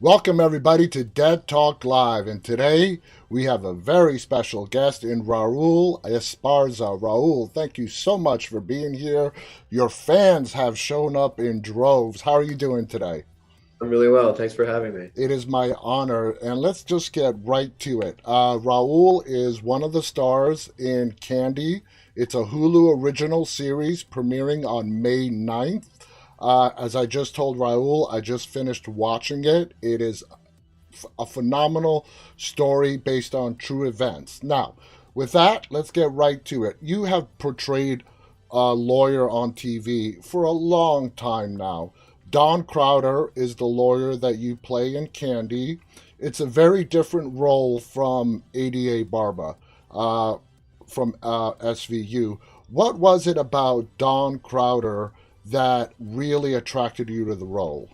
Welcome, everybody, to Dead Talk Live. And today we have a very special guest in Raúl Esparza. Raúl, thank you so much for being here. Your fans have shown up in droves. How are you doing today? I'm really well. Thanks for having me. It is my honor, and let's just get right to it. Raul is one of the stars in Candy. It's a Hulu original series premiering on May 9th. As I just told Raul, I just finished watching it. It is a phenomenal story based on true events. Now, with that, let's get right to it. You have portrayed a lawyer on TV for a long time now. Don Crowder is the lawyer that you play in Candy. It's a very different role from ADA Barba from SVU. What was it about Don Crowder that really attracted you to the role?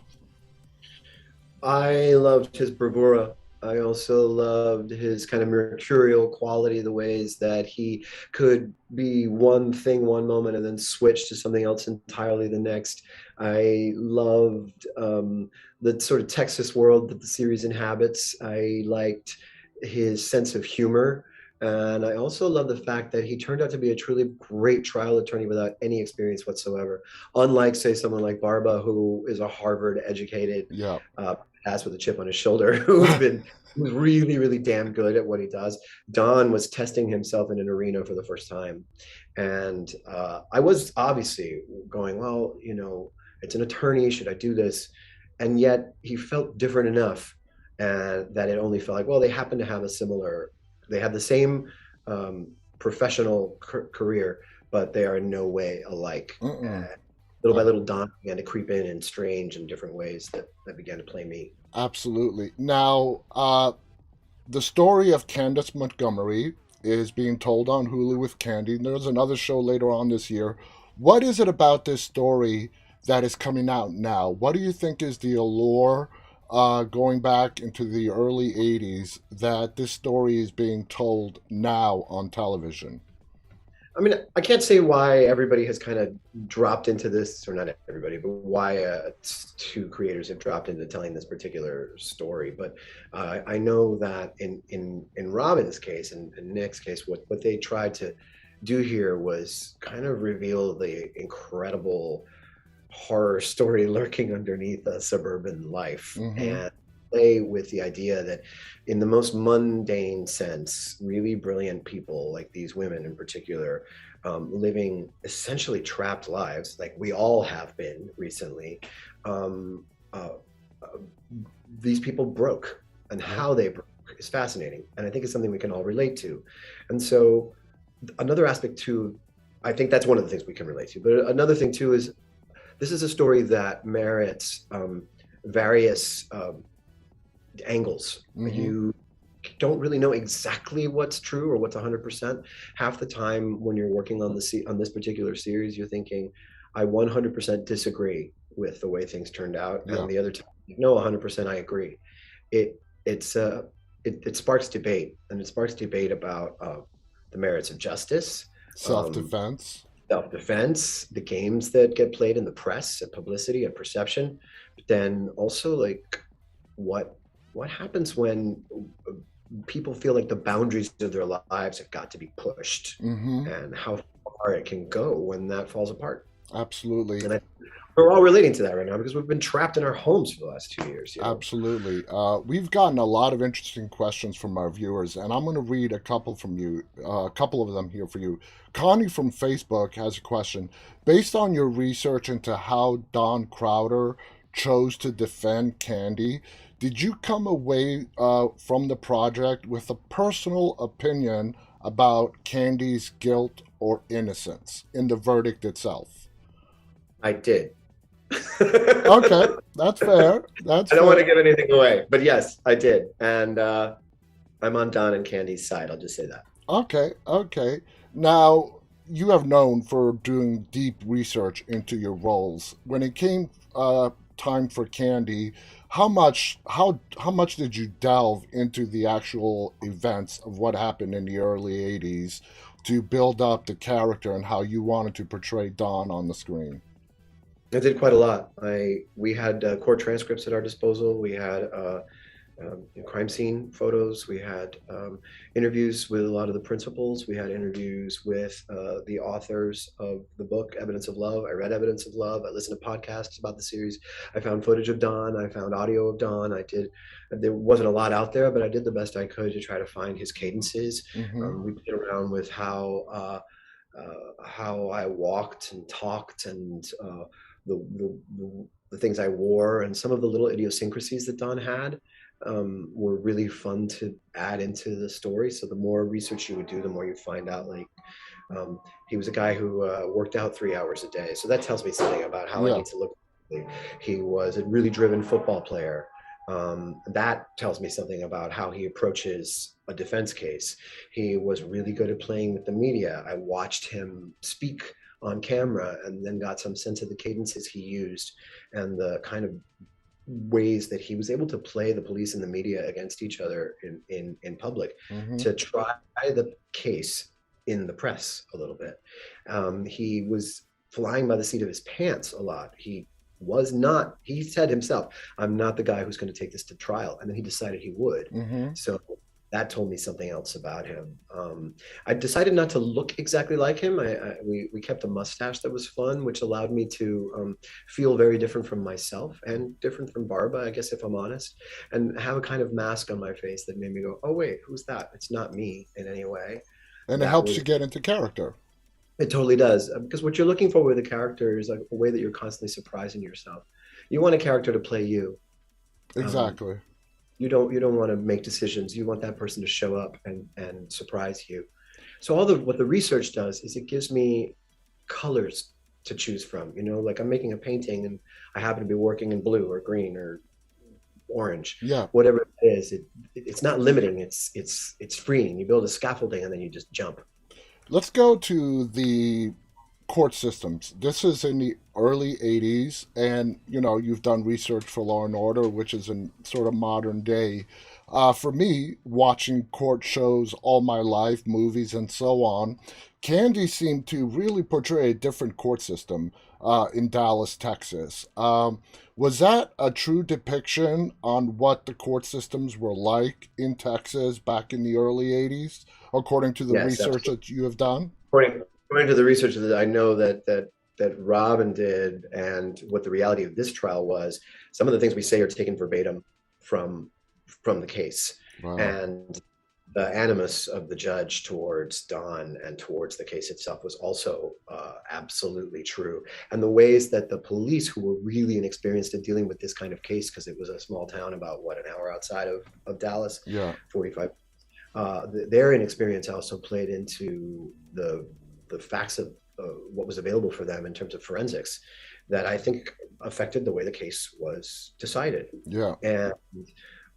I loved his bravura. I also loved his kind of mercurial quality, the ways that he could be one thing one moment and then switch to something else entirely the next. I loved the sort of Texas world that the series inhabits. I liked his sense of humor. And I also love the fact that he turned out to be a truly great trial attorney without any experience whatsoever. Unlike, say, someone like Barba, who is a Harvard educated Yeah. ass with a chip on his shoulder, who's really, really damn good at what he does. Don was testing himself in an arena for the first time. And I was obviously going, well, it's an attorney. Should I do this? And yet he felt different enough and that it only felt like, well, they have the same professional career, but they are in no way alike. Mm-mm. Little by little, Don began to creep in strange and different ways that began to play me. Absolutely. Now, the story of Candace Montgomery is being told on Hulu with Candy. There's another show later on this year. What is it about this story that is coming out now? What do you think is the allure, going back into the early 80s, that this story is being told now on television? I mean, I can't say why everybody has kind of dropped into this, or not everybody, but why two creators have dropped into telling this particular story. But I know that in Robin's case and Nick's case, what they tried to do here was kind of reveal the incredible horror story lurking underneath a suburban life Mm-hmm. and play with the idea that in the most mundane sense, really brilliant people like these women in particular, living essentially trapped lives like we all have been recently. um, uh, uh, these people broke, and Yeah. how they broke is fascinating, and I think it's something we can all relate to. And so another aspect too, I think that's one of the things we can relate to, but another thing too is this is a story that merits various angles. Mm-hmm. You don't really know exactly what's true or what's 100%. Half the time when you're working on on this particular series, you're thinking, I 100% disagree with the way things turned out, Yeah. and the other time, no, 100% I agree. It it's it sparks debate, and it sparks debate about the merits of justice, Self um, defense. self-defense, the games that get played in the press, and publicity and perception, but then also like what what happens when people feel like the boundaries of their lives have got to be pushed, Mm-hmm. and how far it can go when that falls apart. Absolutely. And we're all relating to that right now because we've been trapped in our homes for the last 2 years. Absolutely. We've gotten a lot of interesting questions from our viewers, and I'm going to read a couple from you, a couple of them here for you. Connie from Facebook has a question. Based on your research into how Don Crowder chose to defend Candy, did you come away from the project with a personal opinion about Candy's guilt or innocence in the verdict itself? I did. Okay, I that's fair. That's don't want fair. to give anything away, but yes, I did. And I'm on Don and Candy's side. I'll just say that. Okay, okay. Now, you have known for doing deep research into your roles. When it came time for Candy, how much did you delve into the actual events of what happened in the early 80s to build up the character and how you wanted to portray Dawn on the screen? I did quite a lot. We had court transcripts at our disposal. We had crime scene photos. We had interviews with a lot of the principals. We had interviews with the authors of the book Evidence of Love. I read Evidence of Love. I listened to podcasts about the series. I found footage of Don. I found audio of Don. I did. There wasn't a lot out there, but I did the best I could to try to find his cadences. Hmm. We played around with how I walked and talked and the things I wore and some of the little idiosyncrasies that Don had were really fun to add into the story. So the more research you would do, the more you find out like he was a guy who worked out 3 hours a day. So that tells me something about how I Yeah. need to look. He was a really driven football player. That tells me something about how he approaches a defense case. He was really good at playing with the media. I watched him speak on camera and then got some sense of the cadences he used and the kind of ways that he was able to play the police and the media against each other in public Hmm. to try the case in the press a little bit. He was flying by the seat of his pants a lot. He said himself, I'm not the guy who's going to take this to trial. And then he decided he would. Hmm. So that told me something else about him. I decided not to look exactly like him. We kept a mustache that was fun, which allowed me to feel very different from myself and different from Barba, I guess, if I'm honest, and have a kind of mask on my face that made me go, oh, wait, who's that? It's not me in any way. And it That helps you was get into character. It totally does. Because what you're looking for with a character is like a way that you're constantly surprising yourself. You want a character to play you. Um, Exactly. you don't want to make decisions. You want that person to show up and surprise you. So what the research does is it gives me colors to choose from. Like I'm making a painting and I happen to be working in blue or green or orange, Yeah. whatever it is. It's not limiting. It's freeing. You build a scaffolding and then you just jump. Let's go to the court systems. This is in the early 80s, and you've done research for Law and Order, which is in sort of modern day. For me, watching court shows all my life, movies, and so on, Candy seemed to really portray a different court system in Dallas, Texas. Was that a true depiction on what the court systems were like in Texas back in the early 80s, according to the Yes, research absolutely. that you have done? According to the research that I know that Robin did, and what the reality of this trial was, some of the things we say are taken verbatim from from the case, Wow. and the animus of the judge towards Don and towards the case itself was also absolutely true. And the ways that the police, who were really inexperienced in dealing with this kind of case, because it was a small town about an hour outside of Dallas, Yeah. 45 their inexperience also played into the facts of what was available for them in terms of forensics that I think affected the way the case was decided. Yeah. And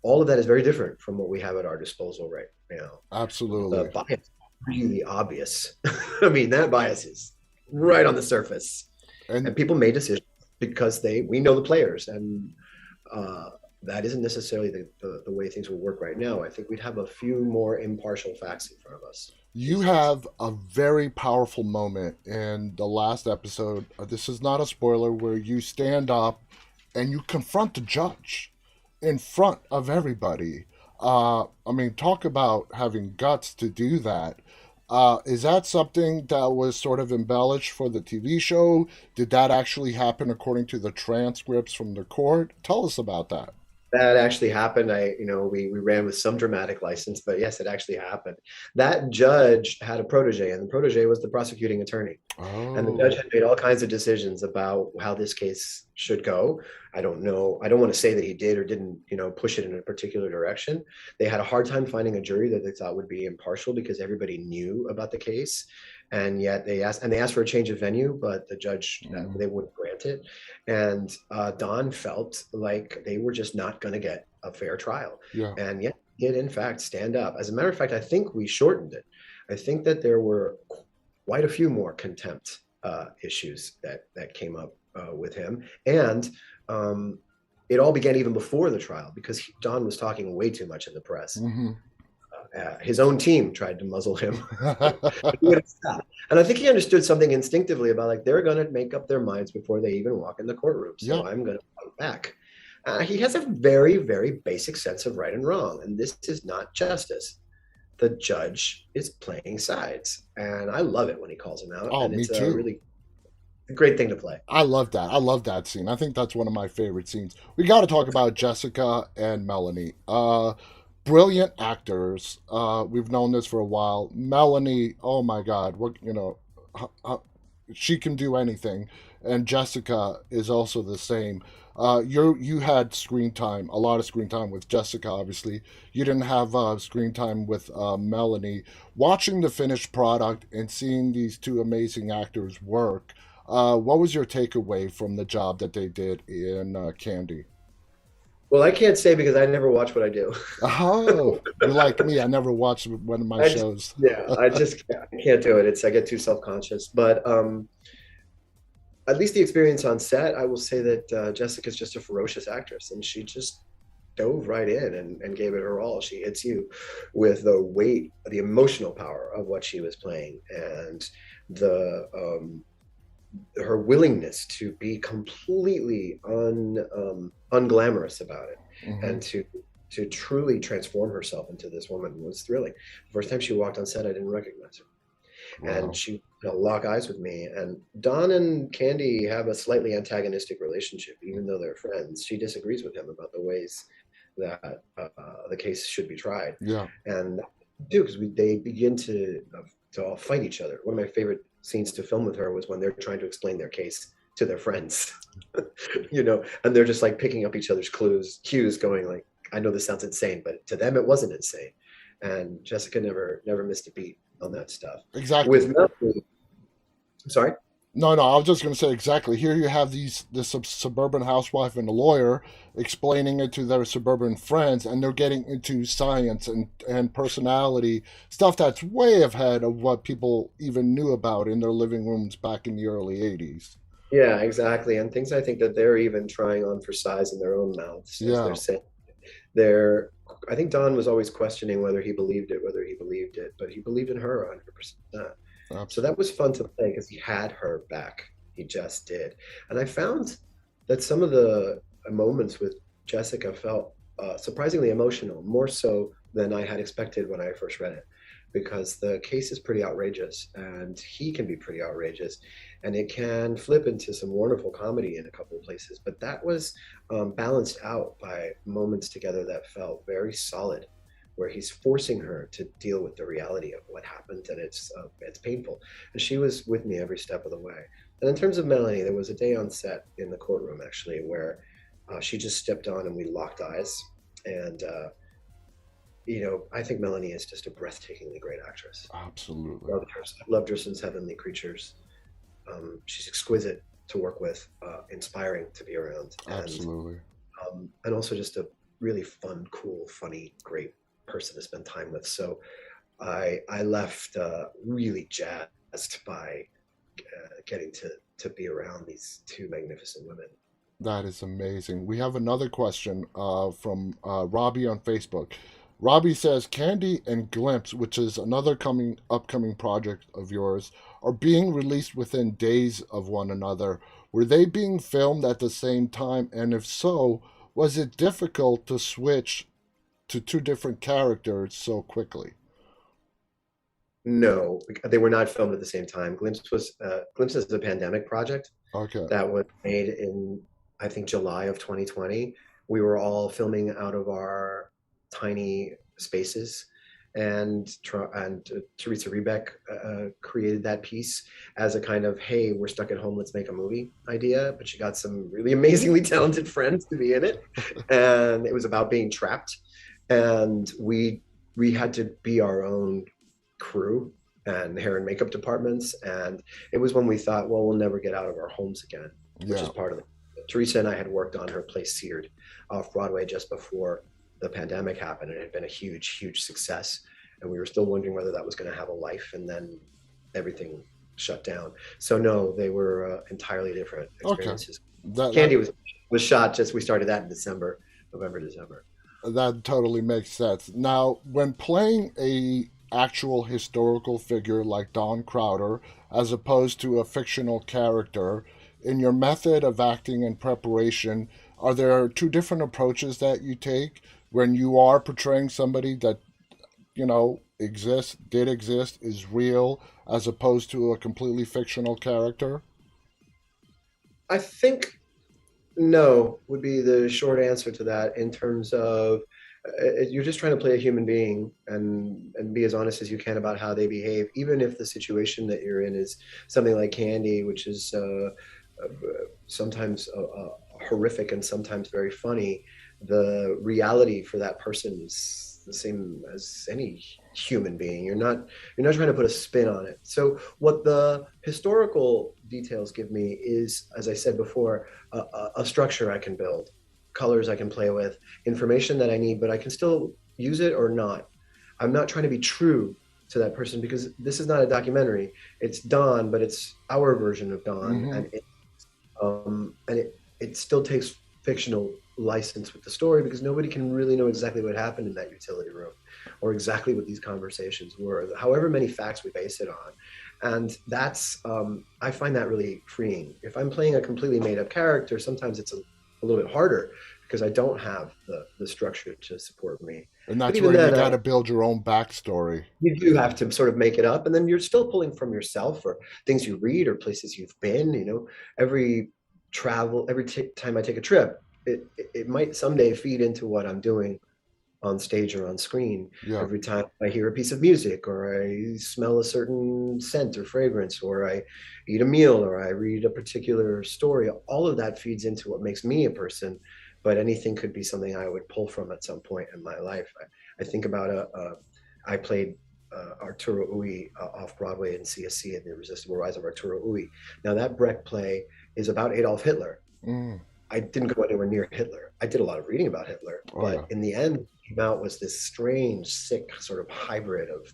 all of that is very different from what we have at our disposal right now. The Absolutely. bias is really obvious. I mean, that bias is right on the surface. And And people made decisions because we know the players, and uh, that isn't necessarily the way things will work right now. I think we'd have a few more impartial facts in front of us you these days. have a very powerful moment in the last episode. This is not a spoiler, where you stand up and you confront the judge in front of everybody. I mean, talk about having guts to do that. Is that something that was sort of embellished for the TV show? Did that actually happen according to the transcripts from the court? Tell us about that. That actually happened. We ran with some dramatic license, but yes, it actually happened. That judge had a protege, and the protege was the prosecuting attorney. And the judge Oh, had made all kinds of decisions about how this case should go. I don't know. I don't want to say that he did or didn't, push it in a particular direction. They had a hard time finding a jury that they thought would be impartial because everybody knew about the case. And yet they asked for a change of venue, but the judge, mm, they wouldn't grant it. And Don felt like they were just not going to get a fair trial. yeah. And yet he did in fact stand up. As a matter of fact, I think we shortened it. I think that there were quite a few more contempt issues that came up with him, and it all began even before the trial because Don was talking way too much in the press. Hmm. his own team tried to muzzle him. He wouldn't stop. And I think he understood something instinctively about like they're going to make up their minds before they even walk in the courtroom. So Yeah. I'm going to fight back. He has a very, very basic sense of right and wrong. And this is not justice. The judge is playing sides. And I love it when he calls him out. Oh, And me it's a too. really great thing to play. I love that. I love that scene. I think that's one of my favorite scenes. We got to talk about Jessica and Melanie. Brilliant actors. We've known this for a while. Melanie, oh my God, what she can do anything, and Jessica is also the same. You had screen time, a lot of screen time with Jessica. Obviously, you didn't have screen time with Melanie. Watching the finished product and seeing these two amazing actors work, what was your takeaway from the job that they did in Candy? Well, I can't say because I never watch what I do. Oh, you like me? I never watched one of my I just, shows. yeah, I can't do it. I get too self-conscious. But at least the experience on set, I will say that Jessica's just a ferocious actress, and she just dove right in and gave it her all. She hits you with the weight, the emotional power of what she was playing, and the her willingness to be completely unglamorous about it, Hmm. and to truly transform herself into this woman was thrilling. The first time she walked on set, I didn't recognize her, and Wow. she lock eyes with me. And Don and Candy have a slightly antagonistic relationship, even though they're friends. She disagrees with him about the ways that the case should be tried, Yeah. and do because they begin to all fight each other. One of my favorite scenes to film with her was when they're trying to explain their case to their friends, and they're just like picking up each other's cues, going like, "I know this sounds insane, but to them it wasn't insane." And Jessica never missed a beat on that stuff. With Exactly. Melanie, I'm sorry. No, no, I was just going to say exactly. Here you have this suburban housewife and a lawyer explaining it to their suburban friends, and they're getting into science and personality stuff that's way ahead of what people even knew about in their living rooms back in the early 80s. Yeah, exactly. And things I think that they're even trying on for size in their own mouths, as they're Yeah, saying. They're, I think Don was always questioning whether he believed it, but he believed in her 100%. So that absolutely. was fun to play because he had her back. He just did. And I found that some of the moments with Jessica felt surprisingly emotional, more so than I had expected when I first read it, because the case is pretty outrageous and he can be pretty outrageous, and it can flip into some wonderful comedy in a couple of places. But that was balanced out by moments together that felt very solid, where he's forcing her to deal with the reality of what happened, and it's painful. And she was with me every step of the way. And in terms of Melanie, there was a day on set in the courtroom actually where she just stepped on and we locked eyes. And I think Melanie is just a breathtakingly great actress. Absolutely. Loved her since Heavenly Creatures. She's exquisite to work with, inspiring to be around, Absolutely. and also just a really fun, cool, funny, great person to spend time with. So I left really jazzed by getting to be around these two magnificent women. That is amazing. We have another question from Robbie on Facebook. Robbie says Candy and Glimpse, which is another coming upcoming project of yours, are being released within days of one another. Were they being filmed at the same time? And if so, was it difficult to switch to two different characters so quickly? No, they were not filmed at the same time. Glimpse is a pandemic project Okay. that was made in, I think, July of 2020. We were all filming out of our tiny spaces, and Teresa Rebeck created that piece as a kind of, hey, we're stuck at home, let's make a movie idea. But she got some really amazingly talented friends to be in it, and it was about being trapped. And we had to be our own crew and hair and makeup departments. And it was when we thought, well, we'll never get out of our homes again, which is Yeah. part of it. Teresa and I had worked on her play Seared off Broadway just before the pandemic happened, and it had been a huge, huge success. And we were still wondering whether that was going to have a life, and then everything shut down. So no, they were entirely different Okay. experiences. That Candy was shot just, we started that in December, November, December. That totally makes sense. Now, when playing a actual historical figure like Don Crowder, as opposed to a fictional character, in your method of acting and preparation, are there two different approaches that you take when you are portraying somebody that, exists, did exist, is real, as opposed to a completely fictional character? I think no would be the short answer to that in terms of you're just trying to play a human being and be as honest as you can about how they behave, even if the situation that you're in is something like Candy, which is sometimes horrific and sometimes very funny. The reality for that person is the same as any human being. You're not trying to put a spin on it. So what the historical details give me is, as I said before, a structure I can build, colors I can play with, information that I need, but I can still use it or not. I'm not trying to be true to that person because this is not a documentary. It's Dawn, but it's our version of Dawn, Mm-hmm. and it still takes fictional license with the story because nobody can really know exactly what happened in that utility room or exactly what these conversations were, however many facts we base it on. And that's I find that really freeing. If I'm playing a completely made up character, sometimes it's a little bit harder because I don't have the structure to support me. And But that's even where you then, got to build your own backstory. you do have to sort of make it up, and then you're still pulling from yourself or things you read or places you've been. Every time I take a trip, it might someday feed into what I'm doing on stage or on screen. Yeah. Every time I hear a piece of music or I smell a certain scent or fragrance or I eat a meal or I read a particular story, all of that feeds into what makes me a person. But anything could be something I would pull from at some point in my life. I think about I played Arturo Ui off Broadway in CSC in The Irresistible Rise of Arturo Ui. Now that Brecht play is about Adolf Hitler. Mm. I didn't go anywhere near Hitler. I did a lot of reading about Hitler, Oh, but yeah. in the end, came out was this strange, sick sort of hybrid of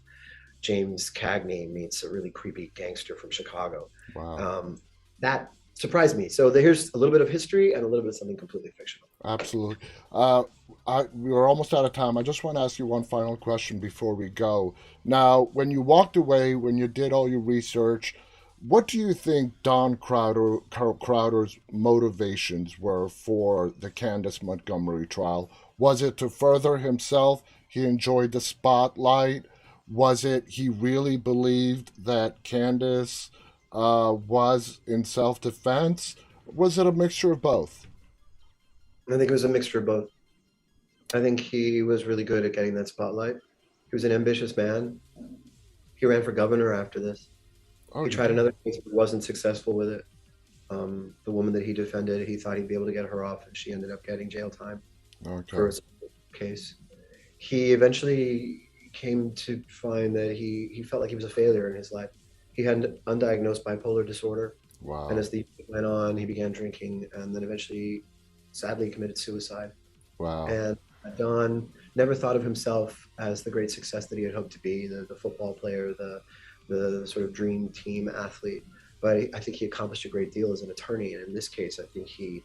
James Cagney meets a really creepy gangster from Chicago. Wow. Um, that surprised me. So here's a little bit of history and a little bit of something completely fictional. Absolutely. We're almost out of time. I just want to ask you one final question before we go. Now, when you walked away, when you did all your research, what do you think Crowder's motivations were for the Candace Montgomery trial? Was it to further himself? He enjoyed the spotlight. Was it he really believed that Candace was in self defense? Was it a mixture of both? I think it was a mixture of both. I think he was really good at getting that spotlight. He was an ambitious man. He ran for governor after this. Oh, He you tried did. another case, but wasn't successful with it. The woman that he defended, he thought he'd be able to get her off, and she ended up getting jail time for Okay. a case. He eventually came to find that he felt like he was a failure in his life. He had undiagnosed bipolar disorder, and Wow. as the years went on, he began drinking, and then eventually, sadly, committed suicide. Wow. And Don never thought of himself as the great success that he had hoped to be, the football player, the sort of dream team athlete. But I think he accomplished a great deal as an attorney, and in this case, I think he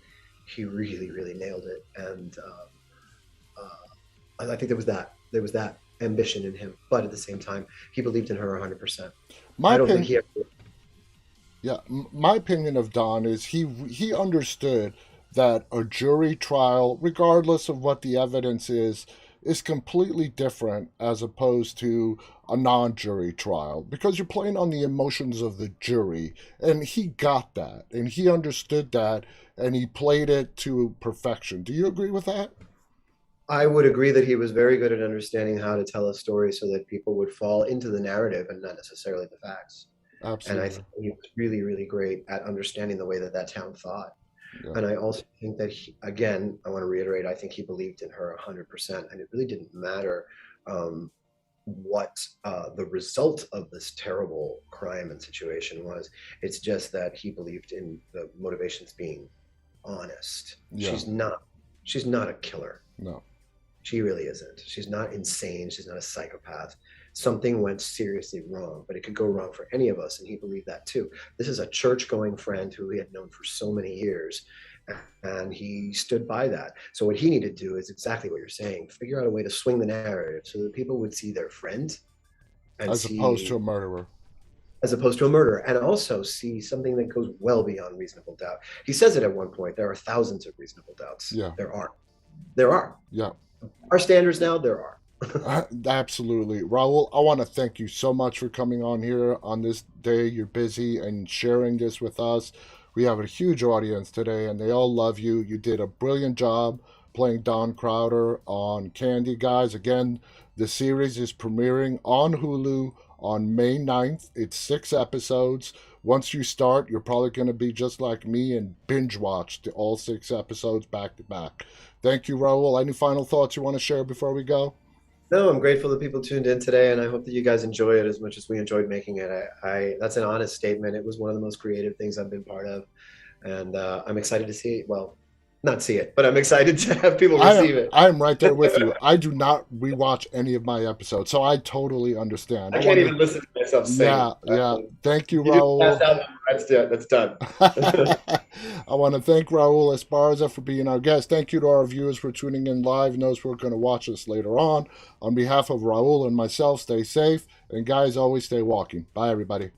really really nailed it. And I think there was that ambition in him, but at the same time, he believed in her 100%. My I don't think opinion, he ever. yeah, my opinion of Don is he understood that a jury trial, regardless of what the evidence is completely different as opposed to a non-jury trial because you're playing on the emotions of the jury, and he got that, and he understood that, and he played it to perfection. Do you agree with that? I would agree that he was very good at understanding how to tell a story so that people would fall into the narrative and not necessarily the facts. And I Absolutely. think he was really, really great at understanding the way that that town thought. Yeah. And I also think that, again, I want to reiterate, I think he believed in her 100%. And it really didn't matter um, what the result of this terrible crime and situation was. It's just that he believed in the motivations being honest. Yeah. She's not a killer. No. She really isn't. She's not insane. She's not a psychopath. Something went seriously wrong, but it could go wrong for any of us. And he believed that too. This is a church going friend who he had known for so many years. And he stood by that. So what he needed to do is exactly what you're saying: figure out a way to swing the narrative so that people would see their friend and As opposed to see, a murderer. as opposed to a murder, and also see something that goes well beyond reasonable doubt. He says it at one point: there are thousands of reasonable doubts. Yeah. There are Yeah. our standards now. There are. Absolutely. Raul, I want to thank you so much for coming on here on this day. You're busy and sharing this with us. We have a huge audience today and they all love you. You did a brilliant job playing Don Crowder on Candy, guys. Again, the series is premiering on Hulu on May 9th. It's 6 episodes. Once you start, you're probably going to be just like me and binge watch all 6 episodes back to back. Thank you, Raul. Any final thoughts you want to share before we go? No, I'm grateful that people tuned in today, and I hope that you guys enjoy it as much as we enjoyed making it. I that's an honest statement. It was one of the most creative things I've been part of, and I'm excited to see it. Well, not see it, but I'm excited to have people receive it. I am right there with you. I do not rewatch any of my episodes, so I totally understand. I can't even listen to myself Yeah, sing. yeah. Thank you, You just Raul. passed out. That's done. I want to thank Raul Esparza for being our guest. Thank you to our viewers for tuning in live and those who are going to watch us later on. On behalf of Raul and myself, stay safe. And guys, always stay walking. Bye, everybody.